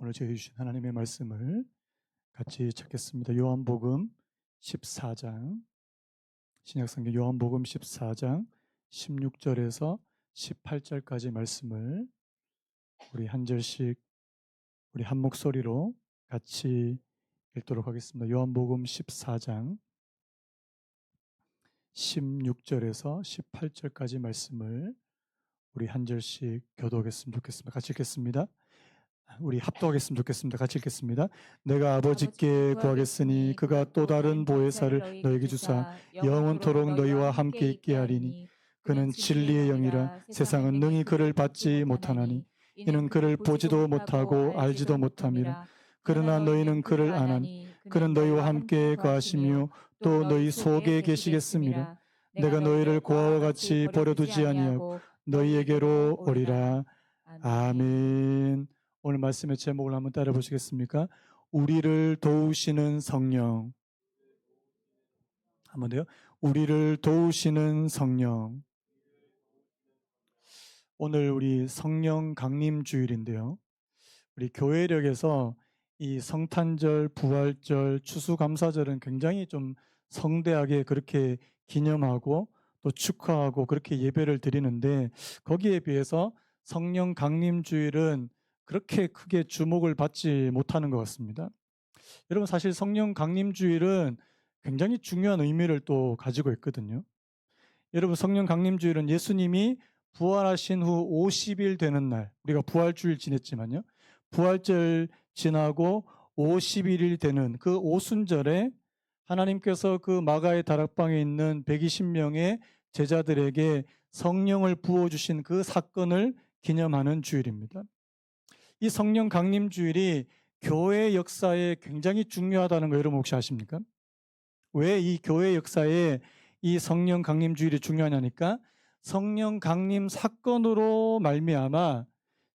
오늘 저희 주신 하나님의 말씀을 같이 찾겠습니다. 요한복음 14장, 신약성경 요한복음 14장 16절에서 18절까지 말씀을 우리 한 절씩 우리 한 목소리로 같이 읽도록 하겠습니다. 요한복음 14장 16절에서 18절까지 말씀을 우리 한 절씩 교도하겠으면 좋겠습니다. 같이 읽겠습니다. 우리 합독하겠으면 좋겠습니다. 같이 읽겠습니다. 내가 아버지께 구하겠으니 그가 또 다른 보혜사를 너에게 주사 영원토록 너희와 함께 있게 하리니 그는 진리의 영이라 세상은 능히 그를 받지 못하나니 이는 그를 보지도 못하고 알지도 못함이라. 그러나 너희는 그를 아나니 그는 너희와 함께 거하시며 또 너희 속에 계시겠습니다. 내가 너희를 고아와 같이 버려두지 아니하고 너희에게로 오리라. 아멘. 오늘 말씀의 제목을 한번 따라 보시겠습니까? 우리를 도우시는 성령. 한번 더요. 우리를 도우시는 성령. 오늘 우리 성령 강림 주일인데요. 우리 교회력에서 이 성탄절, 부활절, 추수감사절은 굉장히 좀 성대하게 그렇게 기념하고 또 축하하고 그렇게 예배를 드리는데 거기에 비해서 성령 강림 주일은 그렇게 크게 주목을 받지 못하는 것 같습니다. 여러분 사실 성령 강림 주일은 굉장히 중요한 의미를 또 가지고 있거든요. 여러분 성령 강림 주일은 예수님이 부활하신 후 50일 되는 날, 우리가 부활주일 지냈지만요. 부활절 지나고 51일 되는 그 오순절에 하나님께서 그 마가의 다락방에 있는 120명의 제자들에게 성령을 부어주신 그 사건을 기념하는 주일입니다. 이 성령 강림 주일이 교회 역사에 굉장히 중요하다는 거 여러분 혹시 아십니까? 왜 이 교회 역사에 이 성령 강림 주일이 중요하냐니까 성령 강림 사건으로 말미암아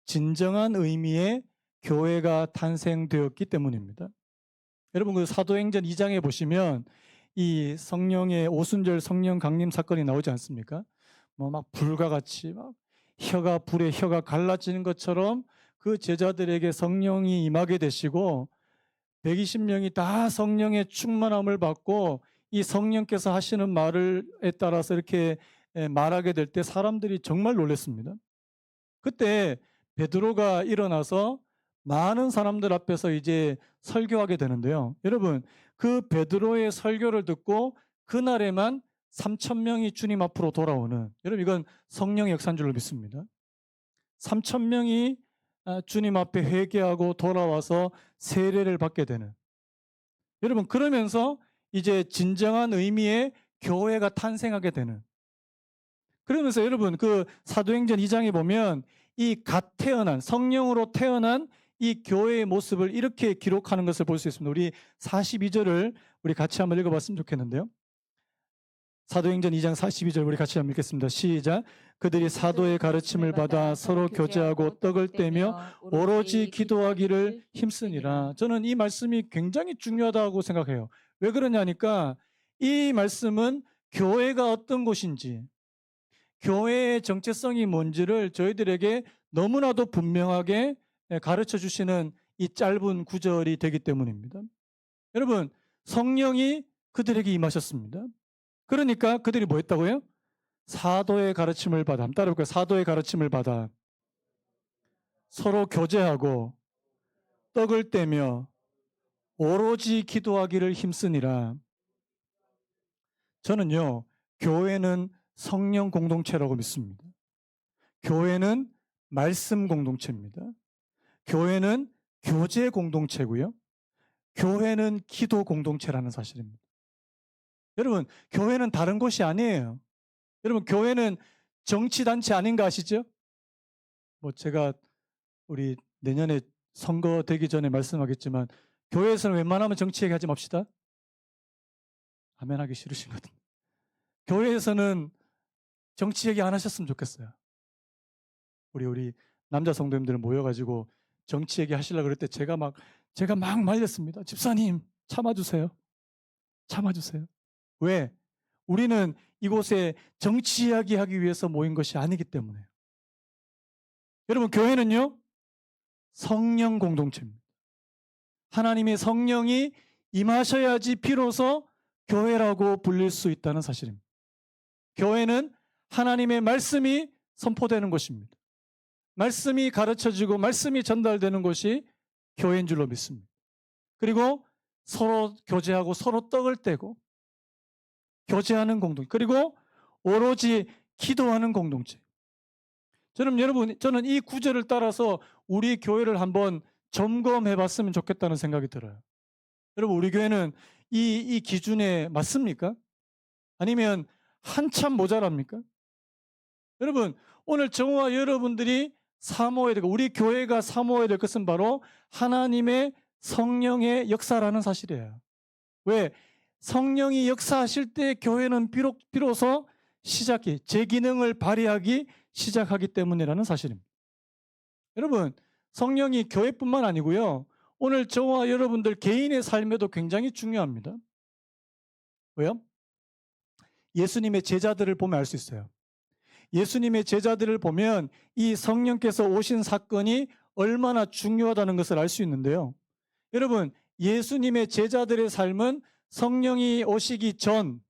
진정한 의미의 교회가 탄생되었기 때문입니다. 여러분 그 사도행전 2장에 보시면 이 성령의 오순절 성령 강림 사건이 나오지 않습니까? 뭐 막 불과 같이 막 불에 혀가 갈라지는 것처럼 그 제자들에게 성령이 임하게 되시고 120명이 다 성령의 충만함을 받고 이 성령께서 하시는 말에 따라서 이렇게 말하게 될 때 사람들이 정말 놀랐습니다. 그때 베드로가 일어나서 많은 사람들 앞에서 이제 설교하게 되는데요. 여러분 그 베드로의 설교를 듣고 그날에만 3,000명이 주님 앞으로 돌아오는, 여러분 이건 성령의 역사인 줄로 믿습니다. 3,000명이 주님 앞에 회개하고 돌아와서 세례를 받게 되는, 여러분 그러면서 이제 진정한 의미의 교회가 탄생하게 되는, 그러면서 여러분 그 사도행전 2장에 보면 이 갓 태어난 성령으로 태어난 이 교회의 모습을 이렇게 기록하는 것을 볼 수 있습니다. 우리 42절을 우리 같이 한번 읽어봤으면 좋겠는데요. 사도행전 2장 42절 우리 같이 한번 읽겠습니다. 시작. 그들이 사도의 가르침을 받아 서로 교제하고 떡을 떼며 오로지 기도하기를 힘쓰니라. 저는 이 말씀이 굉장히 중요하다고 생각해요. 왜 그러냐니까 이 말씀은 교회가 어떤 곳인지, 교회의 정체성이 뭔지를 저희들에게 너무나도 분명하게 가르쳐 주시는 이 짧은 구절이 되기 때문입니다. 여러분 성령이 그들에게 임하셨습니다. 그러니까 그들이 뭐 했다고요? 사도의 가르침을 받아. 한번 따라해볼까요? 사도의 가르침을 받아 서로 교제하고 떡을 떼며 오로지 기도하기를 힘쓰니라. 저는요 교회는 성령 공동체라고 믿습니다. 교회는 말씀 공동체입니다. 교회는 교제 공동체고요. 교회는 기도 공동체라는 사실입니다. 여러분 교회는 다른 곳이 아니에요. 여러분 교회는 정치단체 아닌가 아시죠? 뭐 제가 우리 내년에 선거 되기 전에 말씀하겠지만 교회에서는 웬만하면 정치 얘기하지 맙시다. 아멘 하기 싫으신 것 같은데. 교회에서는 정치 얘기 안 하셨으면 좋겠어요. 우리 남자 성도님들 모여가지고 정치 얘기 하시려고 그럴 때 제가 막 말렸습니다. 집사님 참아주세요. 참아주세요. 왜? 우리는 이곳에 정치 이야기하기 위해서 모인 것이 아니기 때문에. 여러분 교회는요 성령 공동체입니다. 하나님의 성령이 임하셔야지 비로소 교회라고 불릴 수 있다는 사실입니다. 교회는 하나님의 말씀이 선포되는 곳입니다. 말씀이 가르쳐지고 말씀이 전달되는 곳이 교회인 줄로 믿습니다. 그리고 서로 교제하고 서로 떡을 떼고 교제하는 공동체, 그리고 오로지 기도하는 공동체. 저는 이 구절을 따라서 우리 교회를 한번 점검해 봤으면 좋겠다는 생각이 들어요. 여러분, 우리 교회는 이 기준에 맞습니까? 아니면 한참 모자랍니까? 여러분, 오늘 저와 여러분들이 사모해야 되고 우리 교회가 사모해야 될 것은 바로 하나님의 성령의 역사라는 사실이에요. 왜? 성령이 역사하실 때 교회는 비로소 제 기능을 발휘하기 시작하기 때문이라는 사실입니다. 여러분, 성령이 교회뿐만 아니고요. 오늘 저와 여러분들 개인의 삶에도 굉장히 중요합니다. 왜요? 예수님의 제자들을 보면 알 수 있어요. 예수님의 제자들을 보면 이 성령께서 오신 사건이 얼마나 중요하다는 것을 알 수 있는데요. 여러분, 예수님의 제자들의 삶은 성령이 오시기 전,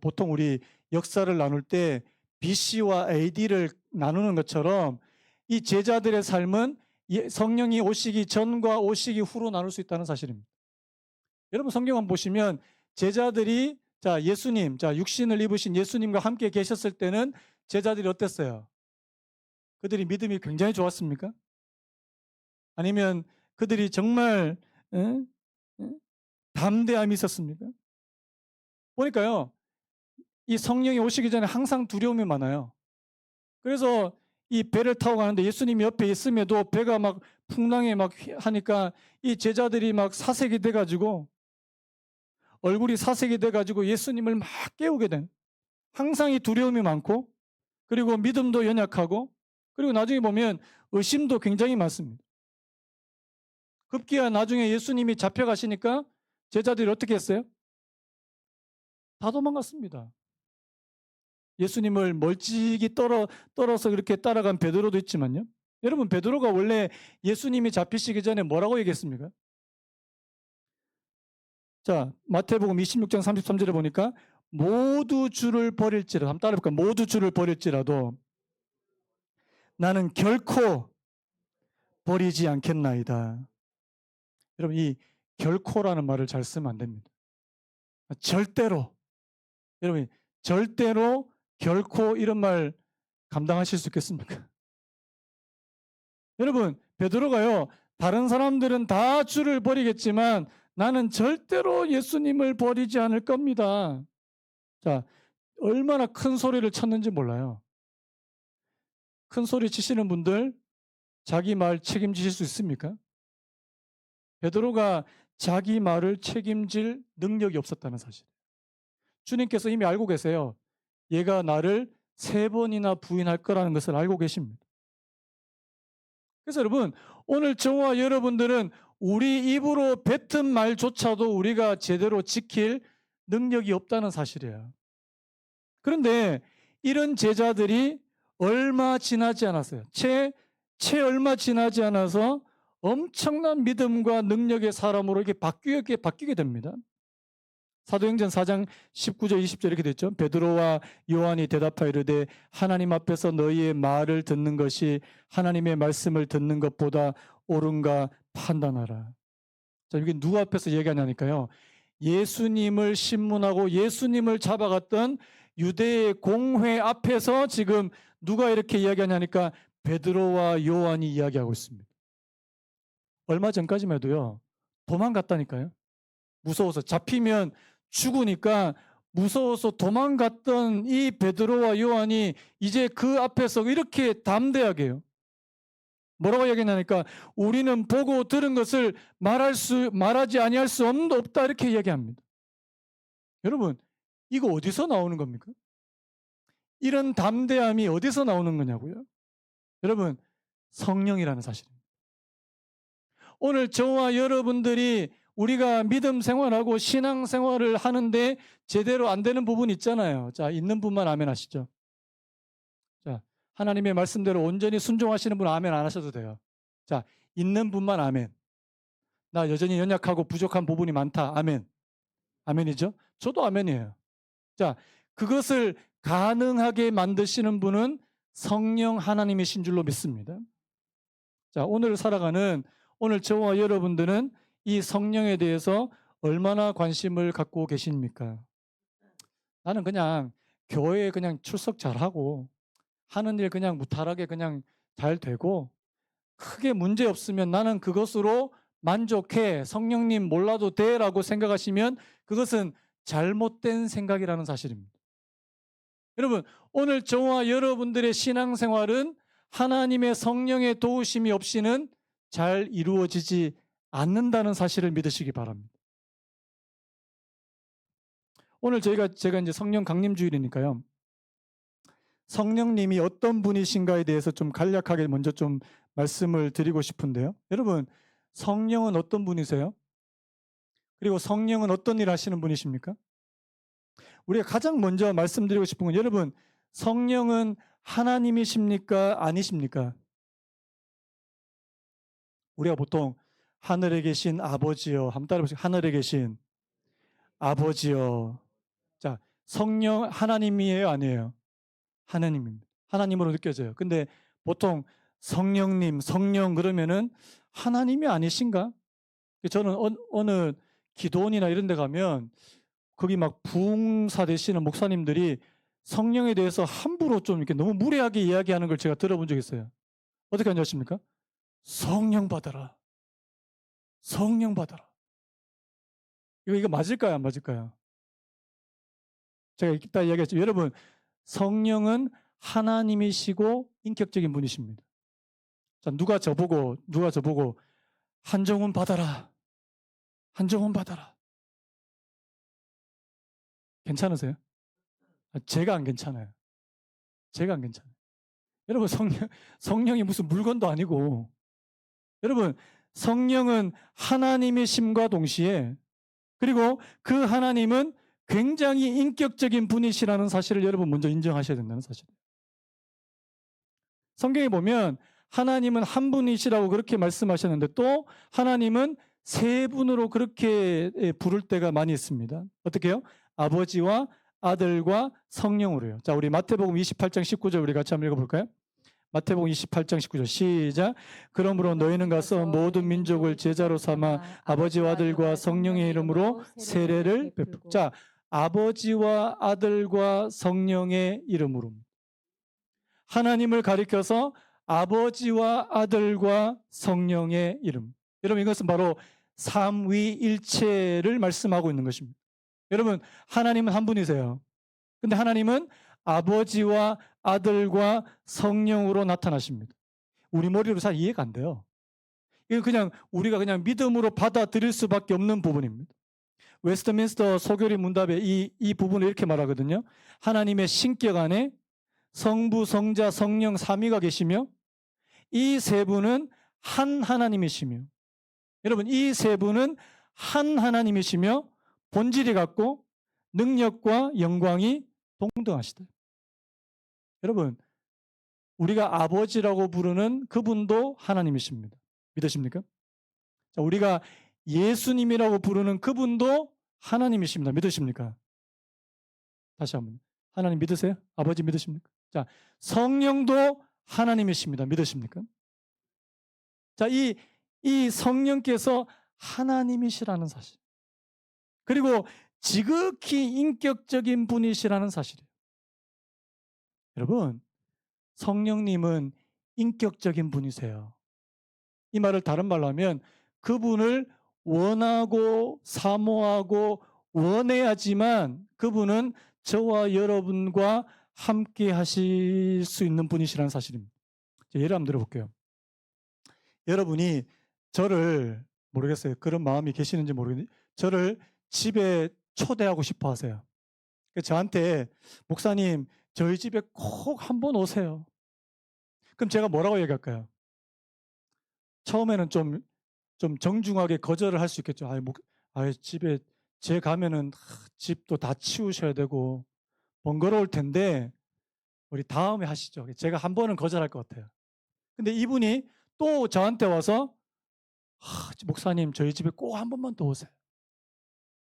보통 우리 역사를 나눌 때 BC와 AD를 나누는 것처럼 이 제자들의 삶은 성령이 오시기 전과 오시기 후로 나눌 수 있다는 사실입니다. 여러분, 성경 한번 보시면 제자들이 예수님, 육신을 입으신 예수님과 함께 계셨을 때는 제자들이 어땠어요? 그들이 믿음이 굉장히 좋았습니까? 아니면 그들이 정말 담대함이 있었습니까? 보니까요, 이 성령이 오시기 전에 항상 두려움이 많아요. 그래서 이 배를 타고 가는데 예수님이 옆에 있음에도 배가 막 풍랑에 막 하니까 이 제자들이 막 사색이 돼가지고 얼굴이 사색이 돼가지고 예수님을 막 깨우게 된, 항상 이 두려움이 많고, 그리고 믿음도 연약하고, 그리고 나중에 보면 의심도 굉장히 많습니다. 급기야 나중에 예수님이 잡혀가시니까 제자들이 어떻게 했어요? 다 도망갔습니다. 예수님을 멀찍이 떨어서 그렇게 따라간 베드로도 있지만요. 여러분, 베드로가 원래 예수님이 잡히시기 전에 뭐라고 얘기했습니까? 마태복음 26장 33절에 보니까 모두 주를 버릴지라도, 한번 따라해볼까요? 모두 주를 버릴지라도 나는 결코 버리지 않겠나이다. 여러분, 이 결코라는 말을 잘 쓰면 안 됩니다. 절대로, 여러분, 절대로, 결코 이런 말 감당하실 수 있겠습니까? 여러분, 베드로가요, 다른 사람들은 다 주를 버리겠지만 나는 절대로 예수님을 버리지 않을 겁니다. 얼마나 큰 소리를 쳤는지 몰라요. 큰 소리 치시는 분들 자기 말 책임지실 수 있습니까? 베드로가 자기 말을 책임질 능력이 없었다는 사실. 주님께서 이미 알고 계세요. 얘가 나를 3번이나 부인할 거라는 것을 알고 계십니다. 그래서 여러분, 오늘 저와 여러분들은 우리 입으로 뱉은 말조차도 우리가 제대로 지킬 능력이 없다는 사실이에요. 그런데 이런 제자들이 얼마 지나지 않았어요. 채 얼마 지나지 않아서 엄청난 믿음과 능력의 사람으로 이렇게 바뀌게 됩니다. 사도행전 4장 19절 20절 이렇게 됐죠. 베드로와 요한이 대답하여 이르되 하나님 앞에서 너희의 말을 듣는 것이 하나님의 말씀을 듣는 것보다 옳은가 판단하라. 이게 누구 앞에서 얘기하냐니까요. 예수님을 신문하고 예수님을 잡아갔던 유대의 공회 앞에서 지금 누가 이렇게 이야기하냐니까 베드로와 요한이 이야기하고 있습니다. 얼마 전까지만 해도요, 도망갔다니까요. 무서워서, 잡히면 죽으니까 무서워서 도망갔던 이 베드로와 요한이 이제 그 앞에서 이렇게 담대하게 해요. 뭐라고 이야기하냐니까 우리는 보고 들은 것을 말하지 아니할 수 없다, 이렇게 이야기합니다. 여러분, 이거 어디서 나오는 겁니까? 이런 담대함이 어디서 나오는 거냐고요? 여러분, 성령이라는 사실입니다. 오늘 저와 여러분들이 우리가 믿음 생활하고 신앙 생활을 하는데 제대로 안 되는 부분 있잖아요. 있는 분만 아멘 하시죠. 하나님의 말씀대로 온전히 순종하시는 분 아멘 안 하셔도 돼요. 있는 분만 아멘. 나 여전히 연약하고 부족한 부분이 많다. 아멘. 아멘이죠? 저도 아멘이에요. 자, 그것을 가능하게 만드시는 분은 성령 하나님이신 줄로 믿습니다. 자, 오늘 저와 여러분들은 이 성령에 대해서 얼마나 관심을 갖고 계십니까? 나는 그냥 교회에 그냥 출석 잘하고 하는 일 그냥 무탈하게 그냥 잘 되고 크게 문제 없으면 나는 그것으로 만족해. 성령님 몰라도 돼라고 생각하시면 그것은 잘못된 생각이라는 사실입니다. 여러분, 오늘 저와 여러분들의 신앙생활은 하나님의 성령의 도우심이 없이는 잘 이루어지지 않는다는 사실을 믿으시기 바랍니다. 오늘 제가 이제 성령 강림 주일이니까요. 성령님이 어떤 분이신가에 대해서 좀 간략하게 먼저 좀 말씀을 드리고 싶은데요. 여러분, 성령은 어떤 분이세요? 그리고 성령은 어떤 일 하시는 분이십니까? 우리가 가장 먼저 말씀드리고 싶은 건 여러분, 성령은 하나님이십니까? 아니십니까? 우리가 보통 하늘에 계신 아버지여, 한번 따라해보세요. 하늘에 계신 아버지여. 자, 성령 하나님이에요? 아니에요? 하나님입니다. 하나님으로 느껴져요. 근데 보통 성령님, 성령 그러면은 하나님이 아니신가? 저는 어느 기도원이나 이런 데 가면 거기 막 부흥사 되시는 목사님들이 성령에 대해서 함부로 좀 이렇게 너무 무례하게 이야기하는 걸 제가 들어본 적이 있어요. 어떻게 하는지 아십니까? 성령 받아라. 성령 받아라. 이거 맞을까요? 안 맞을까요? 제가 이따 이야기했죠. 여러분, 성령은 하나님이시고 인격적인 분이십니다. 자, 누가 저보고 한정훈 받아라. 한정훈 받아라. 괜찮으세요? 제가 안 괜찮아요. 제가 안 괜찮아요. 여러분, 성령이 무슨 물건도 아니고, 여러분, 성령은 하나님이심과 동시에, 그리고 그 하나님은 굉장히 인격적인 분이시라는 사실을 여러분 먼저 인정하셔야 된다는 사실이에요. 성경에 보면 하나님은 한 분이시라고 그렇게 말씀하셨는데 또 하나님은 세 분으로 그렇게 부를 때가 많이 있습니다. 어떻게 해요? 아버지와 아들과 성령으로요. 자, 우리 마태복음 28장 19절 우리 같이 한번 읽어볼까요? 마태복음 28장 19절 시작. 그러므로 너희는 가서 모든 민족을 제자로 삼아 아버지와 아들과 성령의 이름으로 세례를 베풀고. 자, 아버지와 아들과 성령의 이름으로. 하나님을 가리켜서 아버지와 아들과 성령의 이름. 여러분, 이것은 바로 삼위일체를 말씀하고 있는 것입니다. 여러분, 하나님은 한 분이세요. 근데 하나님은 아버지와 아들과 성령으로 나타나십니다. 우리 머리로 잘 이해가 안 돼요. 이거 우리가 그냥 믿음으로 받아들일 수밖에 없는 부분입니다. 웨스트민스터 소교리 문답에 이 부분을 이렇게 말하거든요. 하나님의 신격 안에 성부, 성자, 성령 삼위가 계시며 이 세 분은 한 하나님이시며, 여러분, 이 세 분은 한 하나님이시며 본질이 같고 능력과 영광이 동등하시다. 여러분, 우리가 아버지라고 부르는 그분도 하나님이십니다. 믿으십니까? 자, 우리가 예수님이라고 부르는 그분도 하나님이십니다. 믿으십니까? 다시 한번. 하나님 믿으세요? 아버지 믿으십니까? 자, 성령도 하나님이십니다. 믿으십니까? 자, 이 성령께서 하나님이시라는 사실. 그리고 지극히 인격적인 분이시라는 사실이에요. 여러분, 성령님은 인격적인 분이세요. 이 말을 다른 말로 하면 그분을 원하고 사모하고 원해야지만 그분은 저와 여러분과 함께 하실 수 있는 분이시라는 사실입니다. 예를 한번 들어볼게요. 여러분이 저를 모르겠어요. 그런 마음이 계시는지 모르겠는데 저를 집에 초대하고 싶어 하세요. 저한테 목사님 저희 집에 꼭 한번 오세요. 그럼 제가 뭐라고 얘기할까요? 처음에는 좀 정중하게 거절을 할 수 있겠죠. 집에 제 가면은 집도 다 치우셔야 되고 번거로울 텐데 우리 다음에 하시죠. 제가 한 번은 거절할 것 같아요. 근데 이분이 또 저한테 와서 목사님 저희 집에 꼭 한 번만 더 오세요."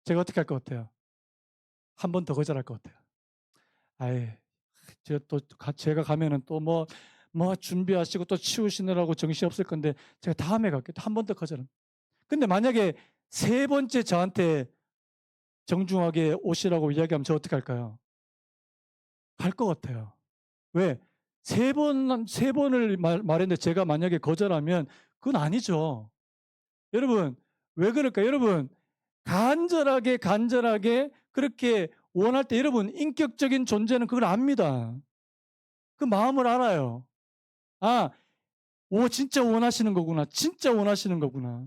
제가 어떻게 할 것 같아요? 한 번 더 거절할 것 같아요. 아예 제가 가면은 또 뭐 준비하시고 또 치우시느라고 정신없을 건데 제가 다음에 갈게요. 또 한 번 더 거절합니다. 근데 만약에 세 번째 저한테 정중하게 오시라고 이야기하면 저 어떻게 할까요? 갈 것 같아요. 왜? 세 번을 말했는데 제가 만약에 거절하면 그건 아니죠. 여러분 왜 그럴까요? 여러분 간절하게, 간절하게 그렇게 원할 때 여러분 인격적인 존재는 그걸 압니다. 그 마음을 알아요. 아, 진짜 원하시는 거구나. 진짜 원하시는 거구나.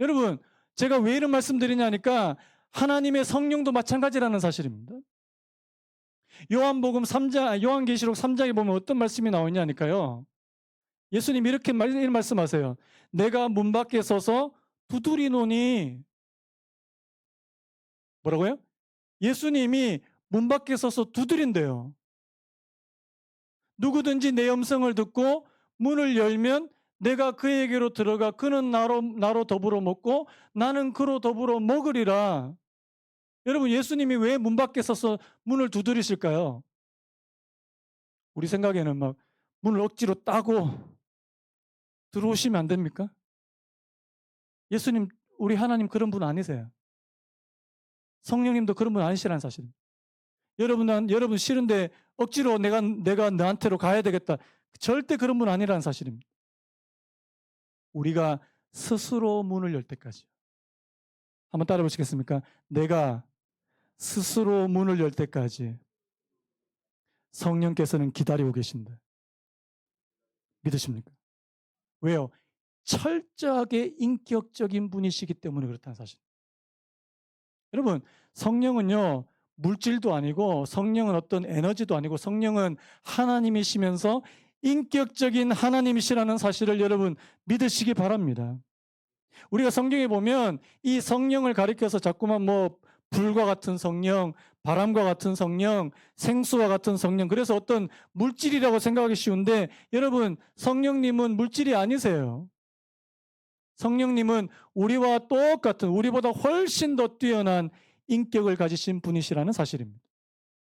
여러분 제가 왜 이런 말씀드리냐니까 하나님의 성령도 마찬가지라는 사실입니다. 요한계시록 3장에 보면 어떤 말씀이 나오냐니까요. 예수님이 이런 말씀하세요. 내가 문 밖에 서서 두드리노니 뭐라고요? 예수님이 문 밖에 서서 두드린대요. 누구든지 내 음성을 듣고 문을 열면 내가 그에게로 들어가 그는 나로 더불어 먹고 나는 그로 더불어 먹으리라. 여러분 예수님이 왜 문 밖에 서서 문을 두드리실까요? 우리 생각에는 막 문을 억지로 따고 들어오시면 안 됩니까? 예수님, 우리 하나님 그런 분 아니세요. 성령님도 그런 분 아니시라는 사실. 여러분 싫은데 억지로 내가 너한테로 가야 되겠다. 절대 그런 분 아니라는 사실입니다. 우리가 스스로 문을 열 때까지. 한번 따라 보시겠습니까? 내가 스스로 문을 열 때까지 성령께서는 기다리고 계신다. 믿으십니까? 왜요? 철저하게 인격적인 분이시기 때문에 그렇다는 사실. 여러분, 성령은요, 물질도 아니고 성령은 어떤 에너지도 아니고 성령은 하나님이시면서 인격적인 하나님이시라는 사실을 여러분 믿으시기 바랍니다. 우리가 성경에 보면 이 성령을 가리켜서 자꾸만 불과 같은 성령, 바람과 같은 성령, 생수와 같은 성령, 그래서 어떤 물질이라고 생각하기 쉬운데 여러분 성령님은 물질이 아니세요. 성령님은 우리와 똑같은, 우리보다 훨씬 더 뛰어난 인격을 가지신 분이시라는 사실입니다.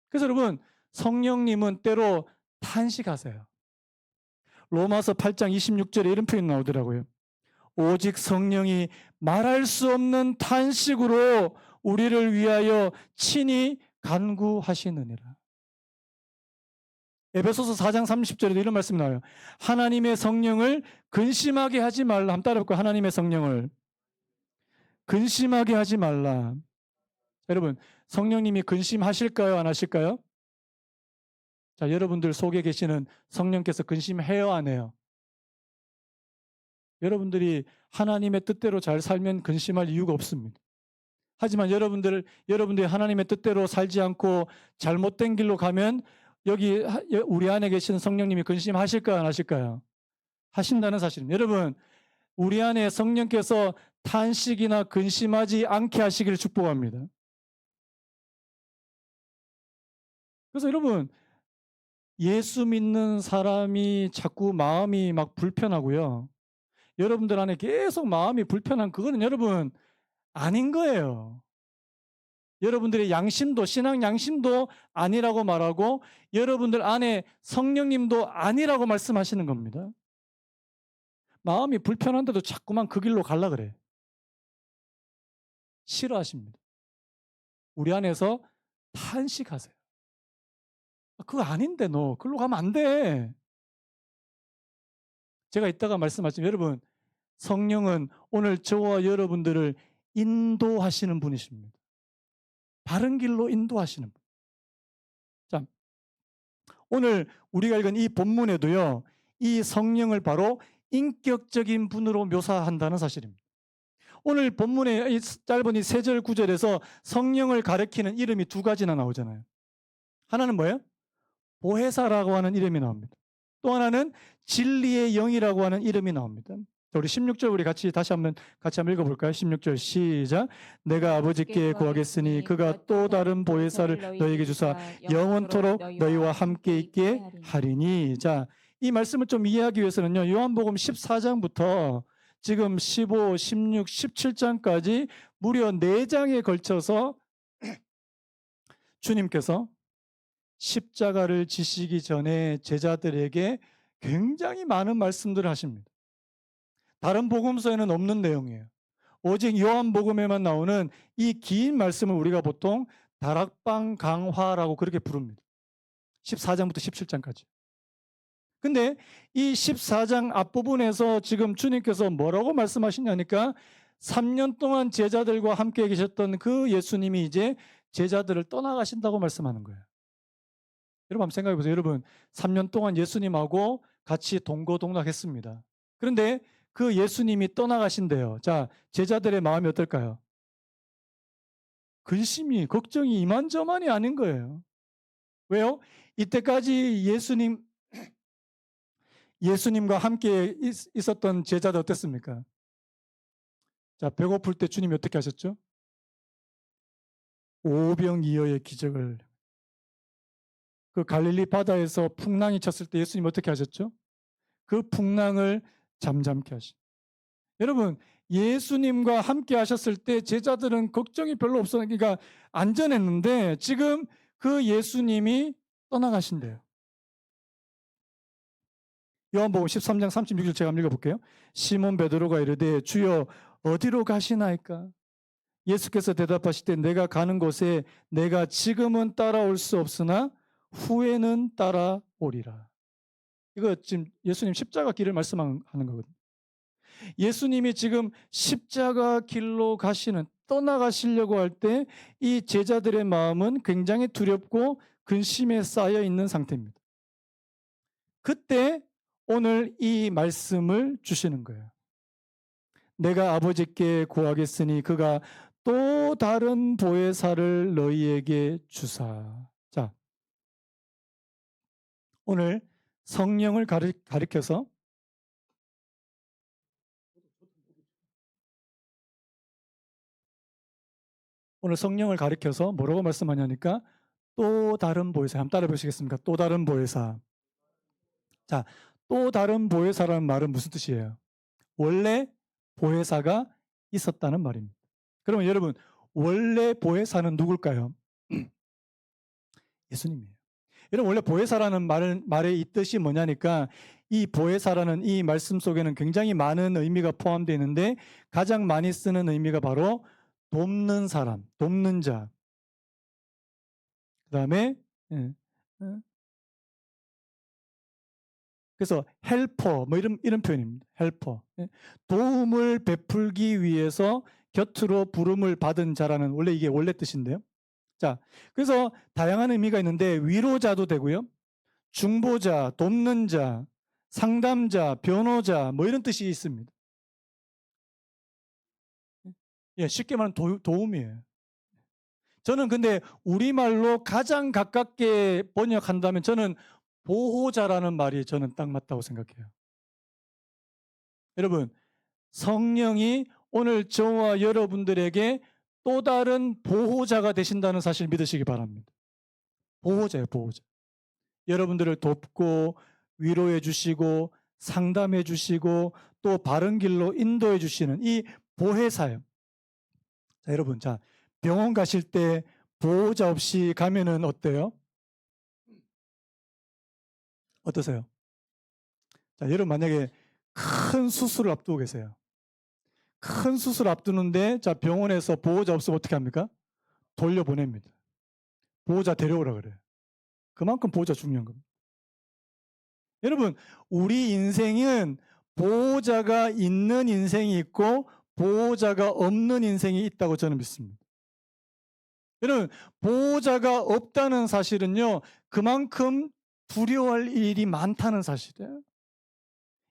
그래서 여러분 성령님은 때로 탄식하세요. 로마서 8장 26절에 이런 표현이 나오더라고요. 오직 성령이 말할 수 없는 탄식으로 우리를 위하여 친히 간구하시느니라. 에베소서 4장 30절에도 이런 말씀이 나와요. 하나님의 성령을 근심하게 하지 말라. 한번 따라해볼까요? 하나님의 성령을 근심하게 하지 말라. 여러분 성령님이 근심하실까요? 안 하실까요? 자, 여러분들 속에 계시는 성령께서 근심해요? 안 해요? 여러분들이 하나님의 뜻대로 잘 살면 근심할 이유가 없습니다. 하지만 여러분들이 하나님의 뜻대로 살지 않고 잘못된 길로 가면 여기 우리 안에 계시는 성령님이 근심하실까요? 안 하실까요? 하신다는 사실입니다. 여러분 우리 안에 성령께서 탄식이나 근심하지 않게 하시기를 축복합니다. 그래서 여러분 예수 믿는 사람이 자꾸 마음이 막 불편하고요. 여러분들 안에 계속 마음이 불편한 그거는 여러분 아닌 거예요. 여러분들의 양심도 신앙 양심도 아니라고 말하고 여러분들 안에 성령님도 아니라고 말씀하시는 겁니다. 마음이 불편한데도 자꾸만 그 길로 가려 그래. 싫어하십니다. 우리 안에서 탄식하세요. 그거 아닌데 너 그걸로 가면 안 돼. 제가 이따가 말씀하시면 여러분 성령은 오늘 저와 여러분들을 인도하시는 분이십니다. 바른 길로 인도하시는 분. 자, 오늘 우리가 읽은 이 본문에도요. 이 성령을 바로 인격적인 분으로 묘사한다는 사실입니다. 오늘 본문의 이 짧은 이 3절 9절에서 성령을 가리키는 이름이 2가지나 나오잖아요. 하나는 뭐예요? 보혜사라고 하는 이름이 나옵니다. 또 하나는 진리의 영이라고 하는 이름이 나옵니다. 우리 16절 우리 다시 한번 읽어볼까요? 16절 시작. 내가 아버지께 구하겠으니 그가 또 다른 보혜사를 너희에게 주사 영원토록 너희와 함께 있게 하리니. 자, 이 말씀을 좀 이해하기 위해서는요. 요한복음 14장부터 지금 15, 16, 17장까지 무려 4장에 걸쳐서 주님께서 십자가를 지시기 전에 제자들에게 굉장히 많은 말씀들을 하십니다. 다른 복음서에는 없는 내용이에요. 오직 요한복음에만 나오는 이 긴 말씀을 우리가 보통 다락방 강화라고 그렇게 부릅니다. 14장부터 17장까지. 근데 이 14장 앞부분에서 지금 주님께서 뭐라고 말씀하시냐니까 3년 동안 제자들과 함께 계셨던 그 예수님이 이제 제자들을 떠나가신다고 말씀하는 거예요. 여러분 한번 생각해 보세요. 여러분 3년 동안 예수님하고 같이 동거동락했습니다. 그런데 그 예수님이 떠나가신대요. 자, 제자들의 마음이 어떨까요? 근심이, 걱정이 이만저만이 아닌 거예요. 왜요? 이때까지 예수님과 함께 있었던 제자들 어땠습니까? 자, 배고플 때 주님이 어떻게 하셨죠? 오병이어의 기적을. 그 갈릴리 바다에서 풍랑이 쳤을 때 예수님 어떻게 하셨죠? 그 풍랑을 잠잠케 하신. 여러분, 예수님과 함께 하셨을 때 제자들은 걱정이 별로 없었으니까 그러니까 안전했는데 지금 그 예수님이 떠나가신대요. 요한복음 13장 36절 제가 한번 읽어볼게요. 시몬 베드로가 이르되 주여 어디로 가시나이까? 예수께서 대답하시되 내가 가는 곳에 내가 지금은 따라올 수 없으나 후에는 따라오리라. 이거 지금 예수님 십자가 길을 말씀하는 거거든요. 예수님이 지금 십자가 길로 떠나가시려고 할 때 이 제자들의 마음은 굉장히 두렵고 근심에 쌓여 있는 상태입니다. 그때 오늘 이 말씀을 주시는 거예요. 내가 아버지께 구하겠으니 그가 또 다른 보혜사를 너희에게 주사. 자, 오늘 성령을 가리켜서 뭐라고 말씀하냐니까 또 다른 보혜사. 한번 따라 보시겠습니까? 또 다른 보혜사. 자, 또 다른 보혜사라는 말은 무슨 뜻이에요? 원래 보혜사가 있었다는 말입니다. 그러면 여러분, 원래 보혜사는 누굴까요? 예수님이에요. 여러분, 원래 보혜사라는 말의 이 뜻이 뭐냐니까 이 보혜사라는 이 말씀 속에는 굉장히 많은 의미가 포함되어 있는데 가장 많이 쓰는 의미가 바로 돕는 사람, 돕는 자. 그 다음에 그래서 헬퍼 뭐 이런 표현입니다. 헬퍼. 도움을 베풀기 위해서 곁으로 부름을 받은 자라는 이게 원래 뜻인데요. 자, 그래서 다양한 의미가 있는데 위로자도 되고요. 중보자, 돕는 자, 상담자, 변호자 뭐 이런 뜻이 있습니다. 예, 쉽게 말하면 도움이에요. 저는 근데 우리말로 가장 가깝게 번역한다면 저는 보호자라는 말이 저는 딱 맞다고 생각해요. 여러분, 성령이 오늘 저와 여러분들에게 또 다른 보호자가 되신다는 사실 믿으시기 바랍니다. 보호자예요, 보호자. 여러분들을 돕고 위로해 주시고 상담해 주시고 또 바른 길로 인도해 주시는 이 보혜사예요. 자, 여러분, 자, 병원 가실 때 보호자 없이 가면은 어때요? 어떠세요? 자, 여러분 만약에 큰 수술을 앞두고 계세요. 큰 수술 앞두는데 자, 병원에서 보호자 없으면 어떻게 합니까? 돌려보냅니다. 보호자 데려오라 그래요. 그만큼 보호자 중요한 겁니다. 여러분, 우리 인생은 보호자가 있는 인생이 있고 보호자가 없는 인생이 있다고 저는 믿습니다. 여러분, 보호자가 없다는 사실은요, 그만큼 두려워할 일이 많다는 사실이에요.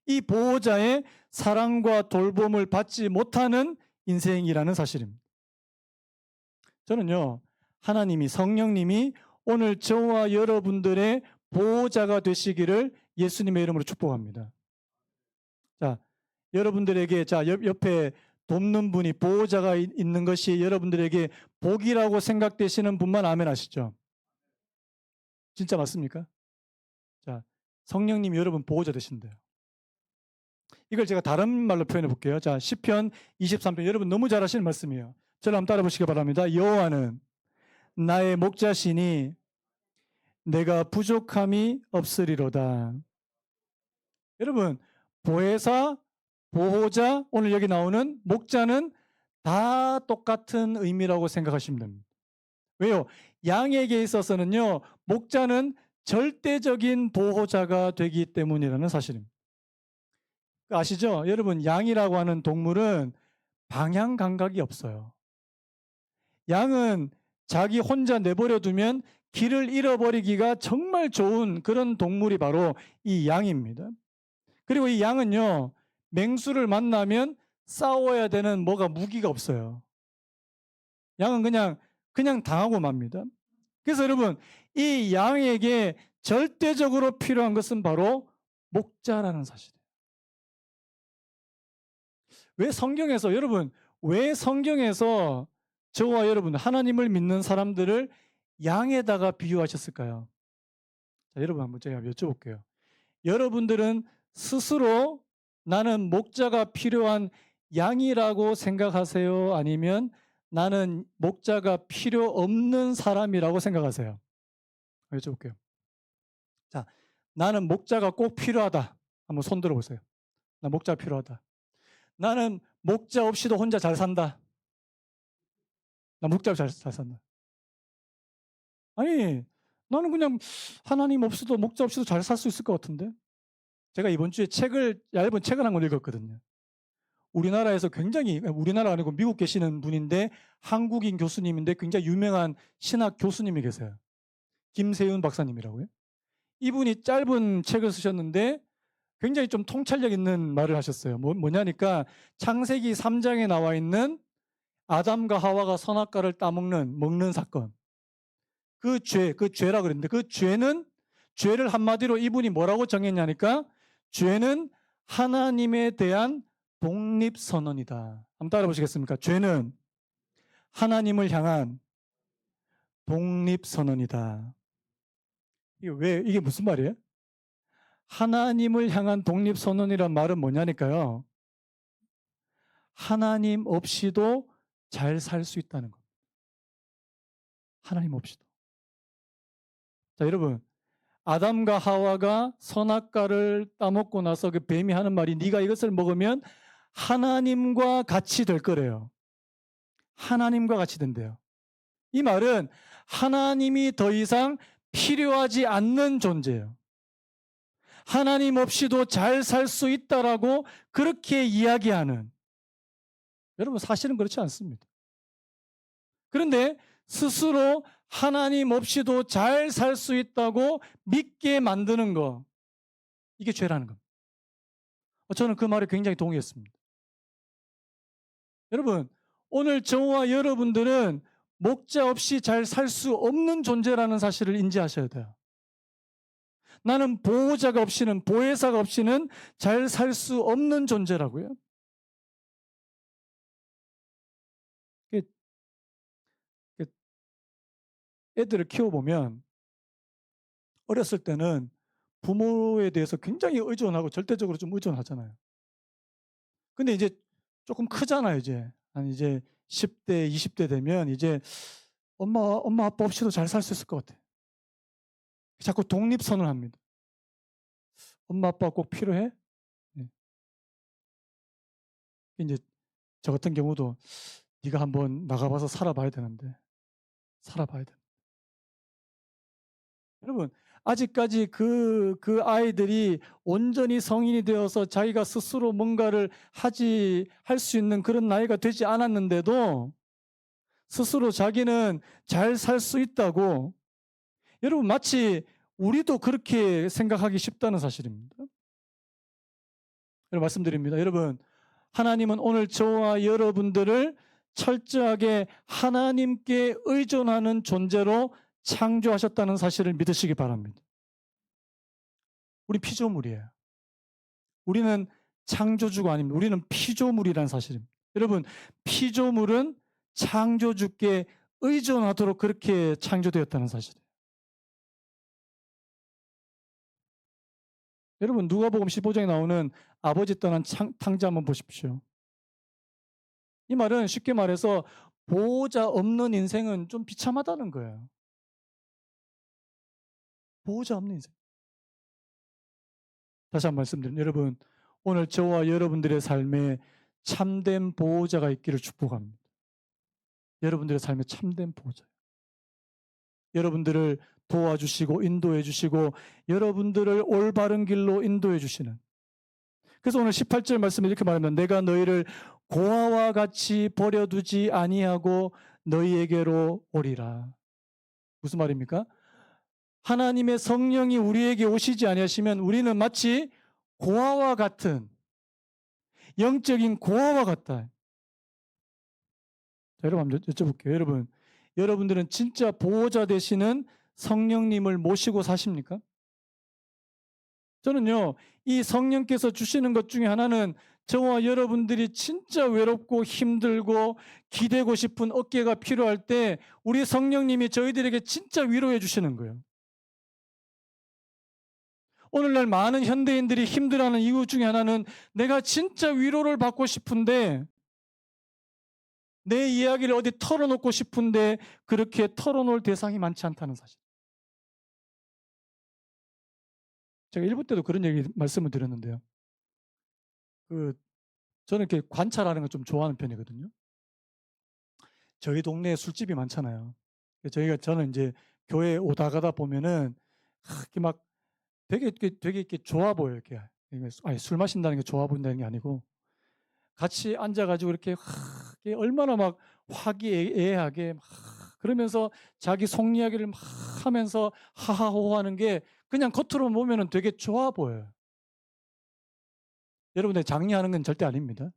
이 보호자의 사랑과 돌봄을 받지 못하는 인생이라는 사실입니다. 저는요, 하나님이, 성령님이 오늘 저와 여러분들의 보호자가 되시기를 예수님의 이름으로 축복합니다. 자, 여러분들에게, 자, 옆에 돕는 분이 보호자가 있는 것이 여러분들에게 복이라고 생각되시는 분만 아멘 하시죠? 진짜 맞습니까? 자, 성령님이 여러분 보호자 되신대요. 이걸 제가 다른 말로 표현해 볼게요. 자, 시편 23편 여러분 너무 잘 아시는 말씀이에요. 저를 한번 따라 보시기 바랍니다. 여호와는 나의 목자시니 내가 부족함이 없으리로다. 여러분, 보혜사, 보호자, 오늘 여기 나오는 목자는 다 똑같은 의미라고 생각하시면 됩니다. 왜요? 양에게 있어서는요, 목자는 절대적인 보호자가 되기 때문이라는 사실입니다. 아시죠? 여러분, 양이라고 하는 동물은 방향 감각이 없어요. 양은 자기 혼자 내버려 두면 길을 잃어버리기가 정말 좋은 그런 동물이 바로 이 양입니다. 그리고 이 양은요, 맹수를 만나면 싸워야 되는 뭐가 무기가 없어요. 양은 그냥 당하고 맙니다. 그래서 여러분, 이 양에게 절대적으로 필요한 것은 바로 목자라는 사실이에요. 왜 성경에서 저와 여러분, 하나님을 믿는 사람들을 양에다가 비유하셨을까요? 자, 여러분 한번 제가 여쭤볼게요. 여러분들은 스스로 나는 목자가 필요한 양이라고 생각하세요? 아니면 나는 목자가 필요 없는 사람이라고 생각하세요? 여쭤볼게요. 자, 나는 목자가 꼭 필요하다. 한번 손 들어보세요. 나 목자가 필요하다. 나는 목자 없이도 혼자 잘 산다. 나 목자 잘 산다. 아니, 나는 그냥 하나님 없이도 목자 없이도 잘 살 수 있을 것 같은데. 제가 이번 주에 얇은 책을 한 권 읽었거든요. 우리나라에서 굉장히, 우리나라 아니고 미국 계시는 분인데 한국인 교수님인데 굉장히 유명한 신학 교수님이 계세요. 김세윤 박사님이라고요. 이분이 짧은 책을 쓰셨는데 굉장히 좀 통찰력 있는 말을 하셨어요. 뭐냐니까 창세기 3장에 나와 있는 아담과 하와가 선악과를 먹는 사건. 그 죄라 그랬는데 그 죄를 한마디로 이분이 뭐라고 정했냐니까 죄는 하나님에 대한 독립선언이다. 한번 따라 보시겠습니까? 죄는 하나님을 향한 독립선언이다. 이게 무슨 말이에요? 하나님을 향한 독립선언이란 말은 뭐냐니까요. 하나님 없이도 잘 살 수 있다는 겁니다. 하나님 없이도. 자, 여러분. 아담과 하와가 선악과를 따먹고 나서 그 뱀이 하는 말이 네가 이것을 먹으면 하나님과 같이 될 거래요. 하나님과 같이 된대요. 이 말은 하나님이 더 이상 필요하지 않는 존재예요. 하나님 없이도 잘 살 수 있다라고 그렇게 이야기하는. 여러분 사실은 그렇지 않습니다. 그런데 스스로 하나님 없이도 잘 살 수 있다고 믿게 만드는 거. 이게 죄라는 겁니다. 저는 그 말에 굉장히 동의했습니다. 여러분, 오늘 저와 여러분들은 목자 없이 잘 살 수 없는 존재라는 사실을 인지하셔야 돼요. 나는 보호자가 없이는, 보혜사가 없이는 잘 살 수 없는 존재라고요. 애들을 키워보면 어렸을 때는 부모에 대해서 굉장히 의존하고 절대적으로 좀 의존하잖아요. 근데 이제 조금 크잖아요, 이제. 한 이제 10대, 20대 되면 이제 엄마, 아빠 없이도 잘 살 수 있을 것 같아. 자꾸 독립선을 합니다. 엄마, 아빠 꼭 필요해? 네. 이제 저 같은 경우도 네가 한번 나가봐서 살아봐야 되는데 살아봐야 돼. 여러분 아직까지 그 아이들이 온전히 성인이 되어서 자기가 스스로 뭔가를 할 수 있는 그런 나이가 되지 않았는데도 스스로 자기는 잘 살 수 있다고 여러분 마치 우리도 그렇게 생각하기 쉽다는 사실입니다. 여러분 말씀드립니다. 여러분 하나님은 오늘 저와 여러분들을 철저하게 하나님께 의존하는 존재로 창조하셨다는 사실을 믿으시기 바랍니다. 우리 피조물이에요. 우리는 창조주가 아닙니다. 우리는 피조물이라는 사실입니다. 여러분, 피조물은 창조주께 의존하도록 그렇게 창조되었다는 사실이에요. 여러분 누가복음 15장에 나오는 아버지 떠난 탕자 한번 보십시오. 이 말은 쉽게 말해서 보호자 없는 인생은 좀 비참하다는 거예요. 보호자 없는 인생. 다시 한번 말씀드립니다. 여러분, 오늘 저와 여러분들의 삶에 참된 보호자가 있기를 축복합니다. 여러분들의 삶에 참된 보호자. 여러분들을 도와주시고 인도해 주시고 여러분들을 올바른 길로 인도해 주시는. 그래서 오늘 18절 말씀에 이렇게 말합니다. 내가 너희를 고아와 같이 버려두지 아니하고 너희에게로 오리라. 무슨 말입니까? 하나님의 성령이 우리에게 오시지 아니하시면 우리는 마치 고아와 같은, 영적인 고아와 같다. 자, 여러분 한번 여쭤볼게요. 여러분들은 진짜 보호자 되시는 성령님을 모시고 사십니까? 저는요, 이 성령께서 주시는 것 중에 하나는 저와 여러분들이 진짜 외롭고 힘들고 기대고 싶은 어깨가 필요할 때 우리 성령님이 저희들에게 진짜 위로해 주시는 거예요. 오늘날 많은 현대인들이 힘들어하는 이유 중에 하나는 내가 진짜 위로를 받고 싶은데 내 이야기를 어디 털어놓고 싶은데 그렇게 털어놓을 대상이 많지 않다는 사실. 제가 1부 때도 그런 말씀을 드렸는데요. 저는 이렇게 관찰하는 걸 좀 좋아하는 편이거든요. 저희 동네에 술집이 많잖아요. 저는 이제 교회 오다 가다 보면은 이렇게 막 되게 이렇게 좋아 보여요. 이렇게. 아니, 술 마신다는 게 좋아 보인다는 게 아니고 같이 앉아가지고 이렇게 얼마나 막 화기애애하게 막 그러면서 자기 속 이야기를 막 하면서 하하호하는 게 그냥 겉으로 보면은 되게 좋아 보여요. 여러분들 장려하는 건 절대 아닙니다.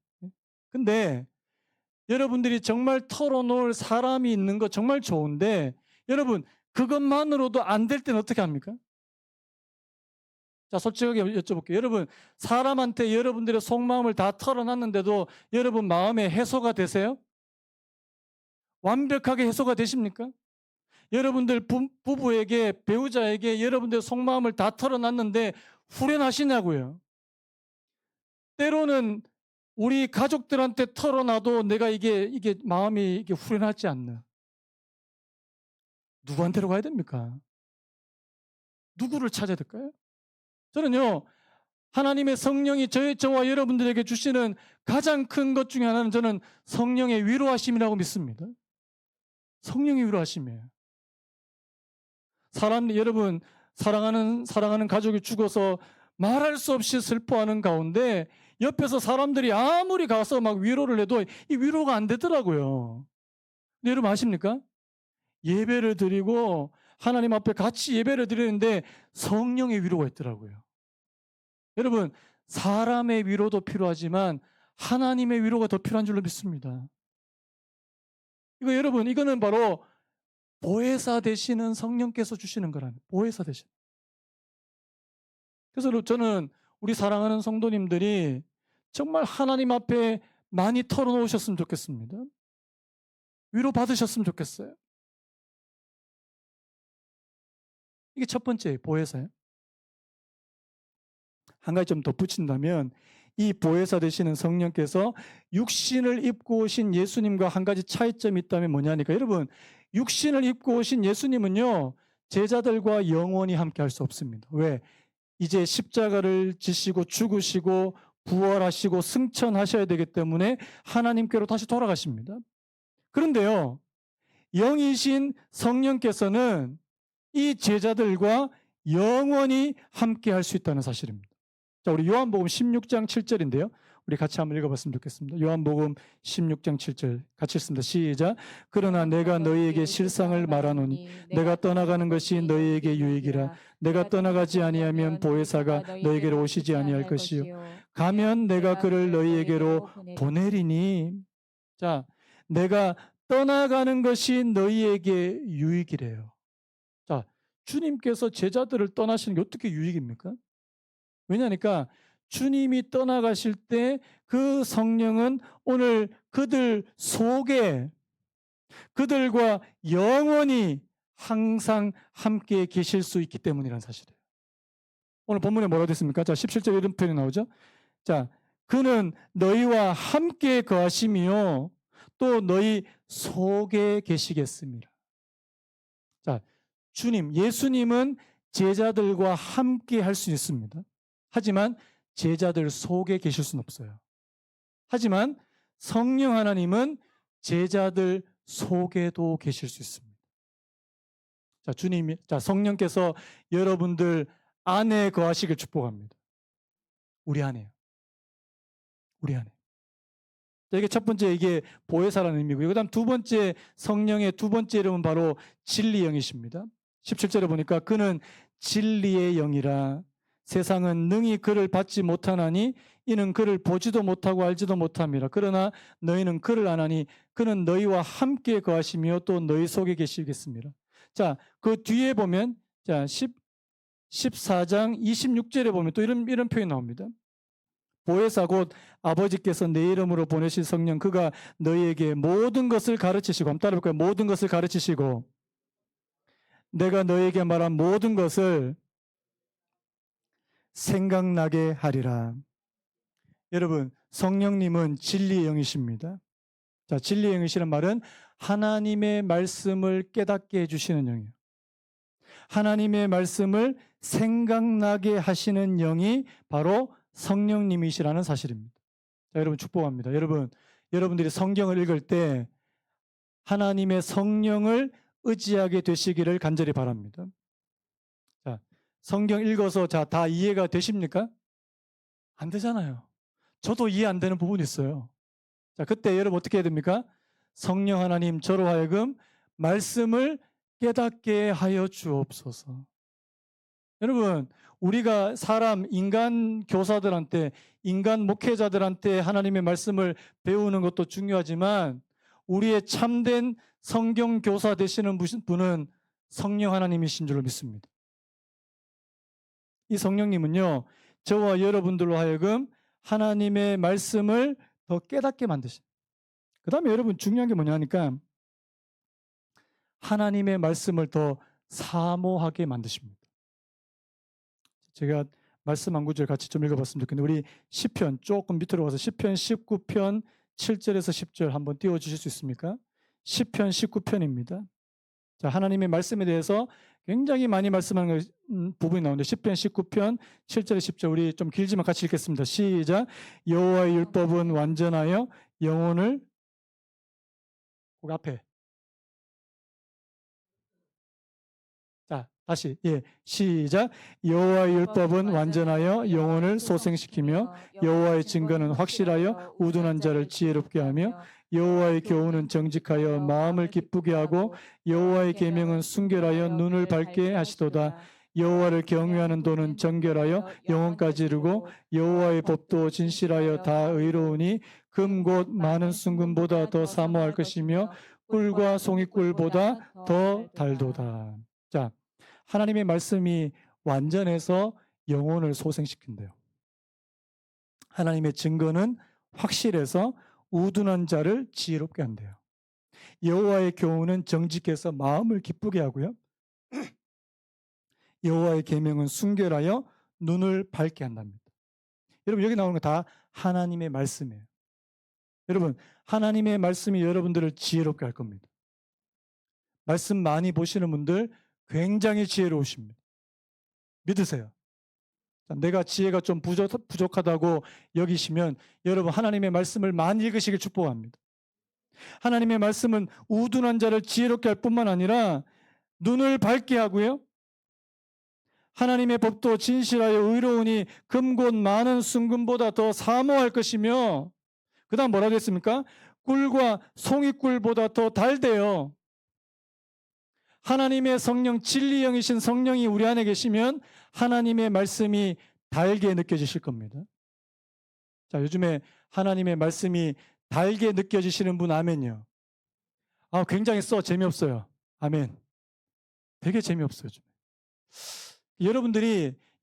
근데 여러분들이 정말 털어놓을 사람이 있는 거 정말 좋은데 여러분 그것만으로도 안 될 때는 어떻게 합니까? 자, 솔직하게 여쭤볼게요. 여러분 사람한테 여러분들의 속마음을 다 털어놨는데도 여러분 마음에 해소가 되세요? 완벽하게 해소가 되십니까? 여러분들 부부에게 배우자에게 여러분들의 속마음을 다 털어놨는데 후련하시냐고요. 때로는 우리 가족들한테 털어놔도 내가 이게 마음이 이게 후련하지 않나. 누구한테로 가야 됩니까? 누구를 찾아야 될까요? 저는요, 하나님의 성령이 저와 여러분들에게 주시는 가장 큰 것 중에 하나는 저는 성령의 위로하심이라고 믿습니다. 성령의 위로하심이에요. 여러분, 사랑하는 가족이 죽어서 말할 수 없이 슬퍼하는 가운데 옆에서 사람들이 아무리 가서 막 위로를 해도 이 위로가 안 되더라고요. 근데 여러분 아십니까? 예배를 드리고 하나님 앞에 같이 예배를 드리는데 성령의 위로가 있더라고요. 여러분, 사람의 위로도 필요하지만 하나님의 위로가 더 필요한 줄로 믿습니다. 여러분, 이거는 바로 보혜사 되시는 성령께서 주시는 거라는 보혜사 되신. 그래서 저는 우리 사랑하는 성도님들이 정말 하나님 앞에 많이 털어놓으셨으면 좋겠습니다. 위로 받으셨으면 좋겠어요. 이게 첫 번째 보혜사예요. 한 가지 좀 덧붙인다면 이 보혜사 되시는 성령께서 육신을 입고 오신 예수님과 한 가지 차이점이 있다면 뭐냐니까 여러분 육신을 입고 오신 예수님은요 제자들과 영원히 함께 할 수 없습니다. 왜? 이제 십자가를 지시고 죽으시고 부활하시고 승천하셔야 되기 때문에 하나님께로 다시 돌아가십니다. 그런데요 영이신 성령께서는 이 제자들과 영원히 함께 할 수 있다는 사실입니다. 자, 우리 요한복음 16장 7절인데요. 우리 같이 한번 읽어봤으면 좋겠습니다. 요한복음 16장 7절 같이 읽습니다. 시작. 그러나 내가 너희에게 실상을 말하노니 내가 떠나가는 것이 너희에게 유익이라. 내가 떠나가지 아니하면 보혜사가 너희에게로 오시지 아니할 것이요. 가면 내가 그를 너희에게로 보내리니. 자, 내가 떠나가는 것이 너희에게 유익이래요. 자, 주님께서 제자들을 떠나시는 게 어떻게 유익입니까? 왜냐하니까 주님이 떠나가실 때 그 성령은 오늘 그들 속에 그들과 영원히 항상 함께 계실 수 있기 때문이라는 사실이에요. 오늘 본문에 뭐라고 됐습니까? 자, 17절 이런 표현이 나오죠. 자, 그는 너희와 함께 거하시며 또 너희 속에 계시겠습니다. 자, 주님, 예수님은 제자들과 함께 할 수 있습니다. 하지만 제자들 속에 계실 수는 없어요. 하지만 성령 하나님은 제자들 속에도 계실 수 있습니다. 자, 성령께서 여러분들 안에 거하시길 축복합니다. 우리 안에요. 우리 안에. 자, 이게 첫 번째, 이게 보혜사라는 의미고요. 그 다음 두 번째, 성령의 두 번째 이름은 바로 진리의 영이십니다. 17절에 보니까 그는 진리의 영이라 세상은 능히 그를 받지 못하나니 이는 그를 보지도 못하고 알지도 못함이라. 그러나 너희는 그를 아나니 그는 너희와 함께 거하시며 또 너희 속에 계시겠습니다. 자, 그 뒤에 보면, 자, 14장 26절에 보면 또 이런 표현이 나옵니다. 보혜사 곧 아버지께서 내 이름으로 보내실 성령 그가 너희에게 모든 것을 가르치시고, 한번 따라해볼까요? 모든 것을 가르치시고 내가 너희에게 말한 모든 것을 생각나게 하리라. 여러분, 성령님은 진리의 영이십니다. 자, 진리의 영이시란 말은 하나님의 말씀을 깨닫게 해주시는 영이에요. 하나님의 말씀을 생각나게 하시는 영이 바로 성령님이시라는 사실입니다. 자, 여러분 축복합니다. 여러분들이 성경을 읽을 때 하나님의 성령을 의지하게 되시기를 간절히 바랍니다. 자, 성경 읽어서 다 이해가 되십니까? 안 되잖아요. 저도 이해 안 되는 부분이 있어요. 자, 그때 여러분 어떻게 해야 됩니까? 성령 하나님 저로 하여금 말씀을 깨닫게 하여 주옵소서. 여러분, 우리가 인간 교사들한테, 인간 목회자들한테 하나님의 말씀을 배우는 것도 중요하지만 우리의 참된 성경 교사 되시는 분은 성령 하나님이신 줄로 믿습니다. 이 성령님은요, 저와 여러분들로 하여금 하나님의 말씀을 더 깨닫게 만드십니다. 그 다음에 여러분 중요한 게 뭐냐니까 하나님의 말씀을 더 사모하게 만드십니다. 제가 말씀 한 구절 같이 좀 읽어봤으면 좋겠는데 우리 시편 조금 밑으로 가서 시편 19편 7절에서 10절 한번 띄워주실 수 있습니까? 시편 19편입니다. 자, 하나님의 말씀에 대해서 굉장히 많이 말씀하는 부분이 나오는데 시편 19편 7절에 10절 우리 좀 길지만 같이 읽겠습니다. 시작. 여호와의 율법은 완전하여 영혼을 그 앞에 자, 다시 시작. 여호와의 율법은 완전하여 영혼을 소생시키며 여호와의 증거는 확실하여 우둔한 자를 지혜롭게 하며 여호와의 교훈은 정직하여 마음을 기쁘게 하고 여호와의 계명은 순결하여 눈을 밝게 하시도다. 여호와를 경외하는 도는 정결하여 영혼까지 이르고 여호와의 법도 진실하여 다 의로우니 금 곧 많은 순금보다 더 사모할 것이며 꿀과 송이꿀보다 더 달도다. 자, 하나님의 말씀이 완전해서 영혼을 소생시킨대요. 하나님의 증거는 확실해서 우둔한 자를 지혜롭게 한대요. 여호와의 교훈은 정직해서 마음을 기쁘게 하고요. 여호와의 계명은 순결하여 눈을 밝게 한답니다. 여러분 여기 나오는 거 다 하나님의 말씀이에요. 여러분 하나님의 말씀이 여러분들을 지혜롭게 할 겁니다. 말씀 많이 보시는 분들 굉장히 지혜로우십니다. 믿으세요. 내가 지혜가 좀 부족하다고 여기시면 여러분 하나님의 말씀을 많이 읽으시길 축복합니다. 하나님의 말씀은 우둔한 자를 지혜롭게 할 뿐만 아니라 눈을 밝게 하고요. 하나님의 법도 진실하여 의로우니 금곧 많은 순금보다 더 사모할 것이며 그 다음 뭐라고 했습니까? 꿀과 송이꿀보다 더 달대요. 하나님의 성령, 진리 영이신 성령이 우리 안에 계시면 하나님의 말씀이 달게 느껴지실 겁니다. 자, 요즘에 하나님의 말씀이 달게 느껴지시는 분 아멘요. 굉장히 재미없어요. 아멘. 되게 재미없어요. 요즘에.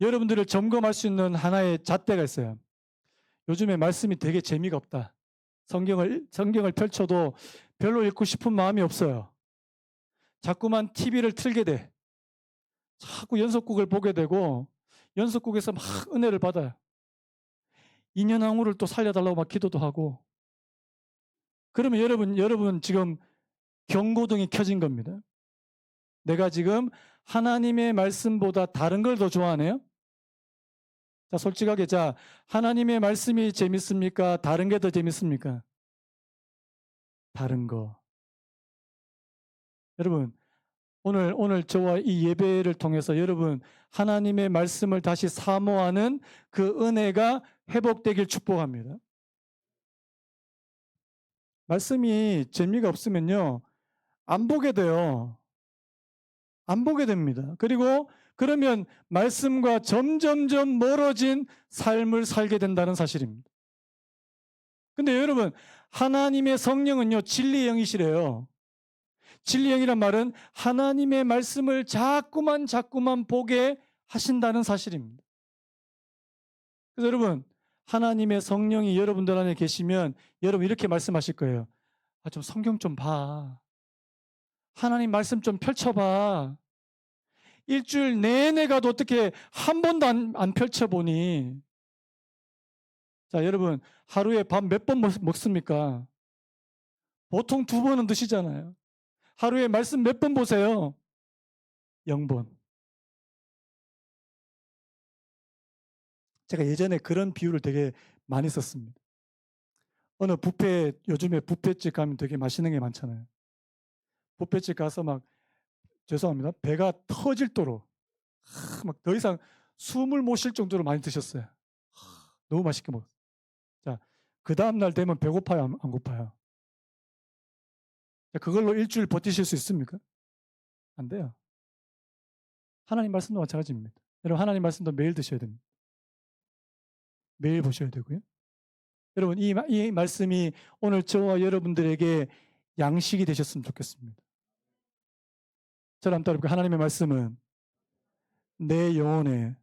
여러분들을 점검할 수 있는 하나의 잣대가 있어요. 요즘에 말씀이 되게 재미가 없다. 성경을 펼쳐도 별로 읽고 싶은 마음이 없어요. 자꾸만 TV를 틀게 돼. 자꾸 연속극을 보게 되고 연속국에서 막 은혜를 받아요. 인연왕후를 또 살려달라고 막 기도도 하고. 그러면 여러분 지금 경고등이 켜진 겁니다. 내가 지금 하나님의 말씀보다 다른 걸 더 좋아하네요? 자, 솔직하게, 자, 하나님의 말씀이 재밌습니까? 다른 게 더 재밌습니까? 다른 거. 여러분, 오늘 저와 이 예배를 통해서 여러분, 하나님의 말씀을 다시 사모하는 그 은혜가 회복되길 축복합니다. 말씀이 재미가 없으면요, 안 보게 돼요. 안 보게 됩니다. 그리고 그러면 말씀과 점점점 멀어진 삶을 살게 된다는 사실입니다. 근데 여러분, 하나님의 성령은요, 진리의 영이시래요. 진리의 영이란 말은 하나님의 말씀을 자꾸만 보게 하신다는 사실입니다. 그래서 여러분, 하나님의 성령이 여러분들 안에 계시면 여러분 이렇게 말씀하실 거예요. 좀 성경 좀 봐. 하나님 말씀 좀 펼쳐봐. 일주일 내내 가도 어떻게 한 번도 안 펼쳐보니. 자, 여러분, 하루에 밥 몇 번 먹습니까? 보통 2번은 드시잖아요. 하루에 말씀 몇 번 보세요? 0번. 제가 예전에 그런 비유를 되게 많이 썼습니다. 어느 요즘에 뷔페집 가면 되게 맛있는 게 많잖아요. 뷔페집 가서 막, 죄송합니다, 배가 터질도록 막 더 이상 숨을 못 쉴 정도로 많이 드셨어요. 너무 맛있게 먹었어요. 자, 그 다음날 되면 배고파요, 안 고파요? 그걸로 일주일 버티실 수 있습니까? 안 돼요. 하나님 말씀도 마찬가지입니다. 여러분, 하나님 말씀도 매일 드셔야 됩니다. 매일 보셔야 되고요. 여러분, 이 말씀이 오늘 저와 여러분들에게 양식이 되셨으면 좋겠습니다. 저를 한번 따라해볼까요? 하나님의 말씀은 내 영혼의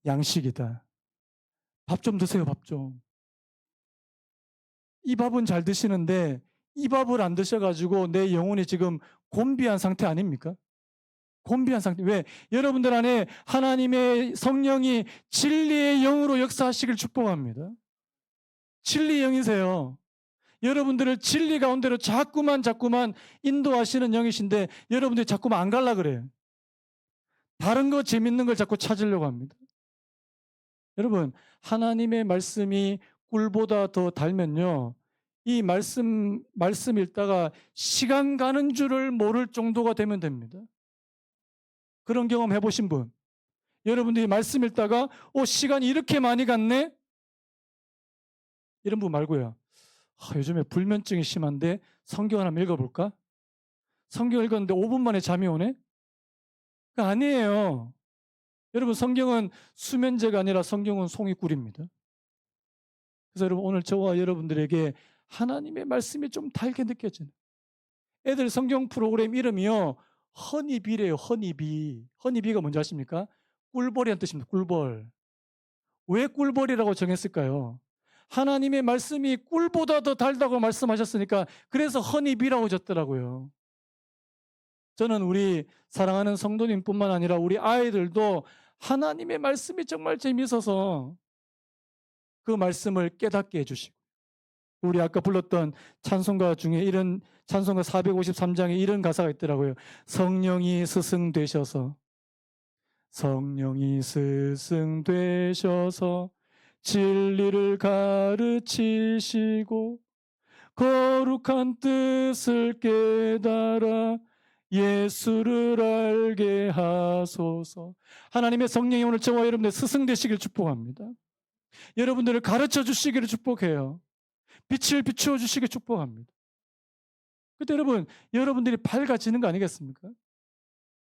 양식이다. 밥 좀 드세요, 밥 좀. 이 밥은 잘 드시는데 이 밥을 안 드셔가지고 내 영혼이 지금 곤비한 상태 아닙니까? 곤비한 상태. 왜? 여러분들 안에 하나님의 성령이 진리의 영으로 역사하시길 축복합니다. 진리의 영이세요. 여러분들을 진리 가운데로 자꾸만 인도하시는 영이신데 여러분들이 자꾸만 안 갈라 그래요. 다른 거 재밌는 걸 자꾸 찾으려고 합니다. 여러분, 하나님의 말씀이 꿀보다 더 달면요, 이 말씀 읽다가 시간 가는 줄을 모를 정도가 되면 됩니다. 그런 경험 해보신 분, 여러분들이 말씀 읽다가 시간이 이렇게 많이 갔네? 이런 분 말고요. 요즘에 불면증이 심한데 성경 하나 읽어볼까? 성경 읽었는데 5분 만에 잠이 오네? 그거 아니에요. 여러분, 성경은 수면제가 아니라 성경은 송이꿀입니다. 그래서 여러분, 오늘 저와 여러분들에게 하나님의 말씀이 좀 달게 느껴지는, 애들 성경 프로그램 이름이요, 허니비래요. 허니비가 뭔지 아십니까? 꿀벌이란 뜻입니다. 꿀벌. 왜 꿀벌이라고 정했을까요? 하나님의 말씀이 꿀보다 더 달다고 말씀하셨으니까 그래서 허니비라고 졌더라고요. 저는 우리 사랑하는 성도님뿐만 아니라 우리 아이들도 하나님의 말씀이 정말 재미있어서 그 말씀을 깨닫게 해주시고, 우리 아까 불렀던 찬송가 중에 이런, 찬송가 453장에 이런 가사가 있더라고요. 성령이 스승되셔서 진리를 가르치시고 거룩한 뜻을 깨달아 예수를 알게 하소서. 하나님의 성령이 오늘 저와 여러분의 스승 되시길 축복합니다. 여러분들을 가르쳐 주시기를 축복해요. 빛을 비추어 주시길 축복합니다. 그때 여러분들이 밝아지는 거 아니겠습니까?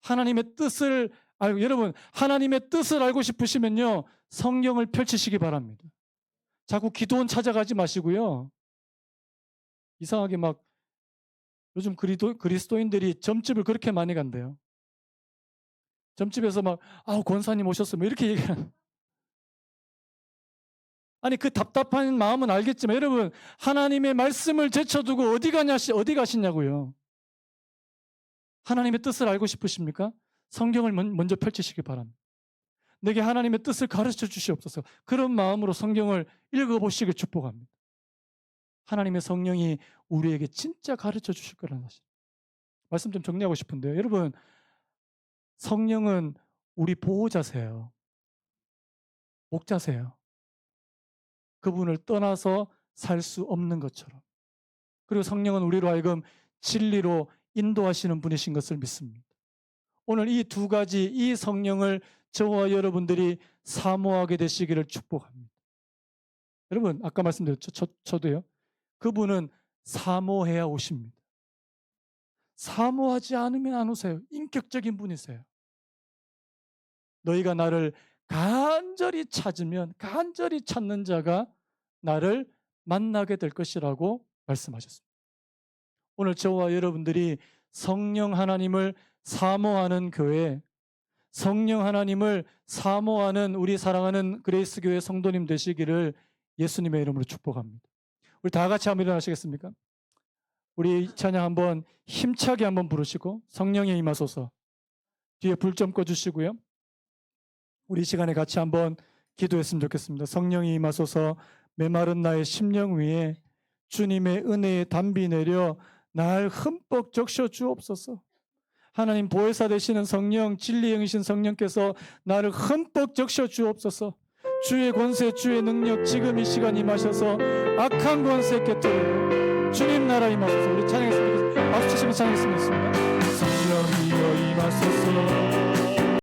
하나님의 뜻을 알고, 여러분, 하나님의 뜻을 알고 싶으시면요, 성경을 펼치시기 바랍니다. 자꾸 기도원 찾아가지 마시고요. 이상하게 막 요즘 그리스도인들이 점집을 그렇게 많이 간대요. 점집에서 막, 권사님 오셨어, 뭐 이렇게 얘기하는. 아니, 그 답답한 마음은 알겠지만 여러분, 하나님의 말씀을 제쳐두고 어디 가시냐고요. 하나님의 뜻을 알고 싶으십니까? 성경을 먼저 펼치시기 바랍니다. 내게 하나님의 뜻을 가르쳐 주시옵소서. 그런 마음으로 성경을 읽어보시길 축복합니다. 하나님의 성령이 우리에게 진짜 가르쳐 주실 거라는 사실. 말씀 좀 정리하고 싶은데요. 여러분, 성령은 우리 보호자세요. 목자세요. 그분을 떠나서 살 수 없는 것처럼. 그리고 성령은 우리로 하여금 진리로 인도하시는 분이신 것을 믿습니다. 오늘 이 두 가지, 이 성령을 저와 여러분들이 사모하게 되시기를 축복합니다. 여러분, 아까 말씀드렸죠. 저도요. 그분은 사모해야 오십니다. 사모하지 않으면 안 오세요. 인격적인 분이세요. 너희가 나를 간절히 찾으면 간절히 찾는 자가 나를 만나게 될 것이라고 말씀하셨습니다. 오늘 저와 여러분들이 성령 하나님을 사모하는 교회, 성령 하나님을 사모하는 우리 사랑하는 그레이스 교회 성도님 되시기를 예수님의 이름으로 축복합니다. 우리 다 같이 한번 일어나시겠습니까? 우리 찬양 한번 힘차게 한번 부르시고 성령에 임하소서. 뒤에 불 좀 꺼주시고요. 우리 이 시간에 같이 한번 기도했으면 좋겠습니다. 성령이 임하소서. 메마른 나의 심령 위에 주님의 은혜의 담비 내려 날 흠뻑 적셔 주옵소서. 하나님 보혜사 되시는 성령, 진리 영이신 성령께서 나를 흠뻑 적셔 주옵소서. 주의 권세, 주의 능력 지금 이 시간 임하셔서 악한 권세 깨뜨려 주님 나라 임하소서. 우리 찬양했습니다. 박수 치시면 찬양했습니다. 성령이여 임하소서.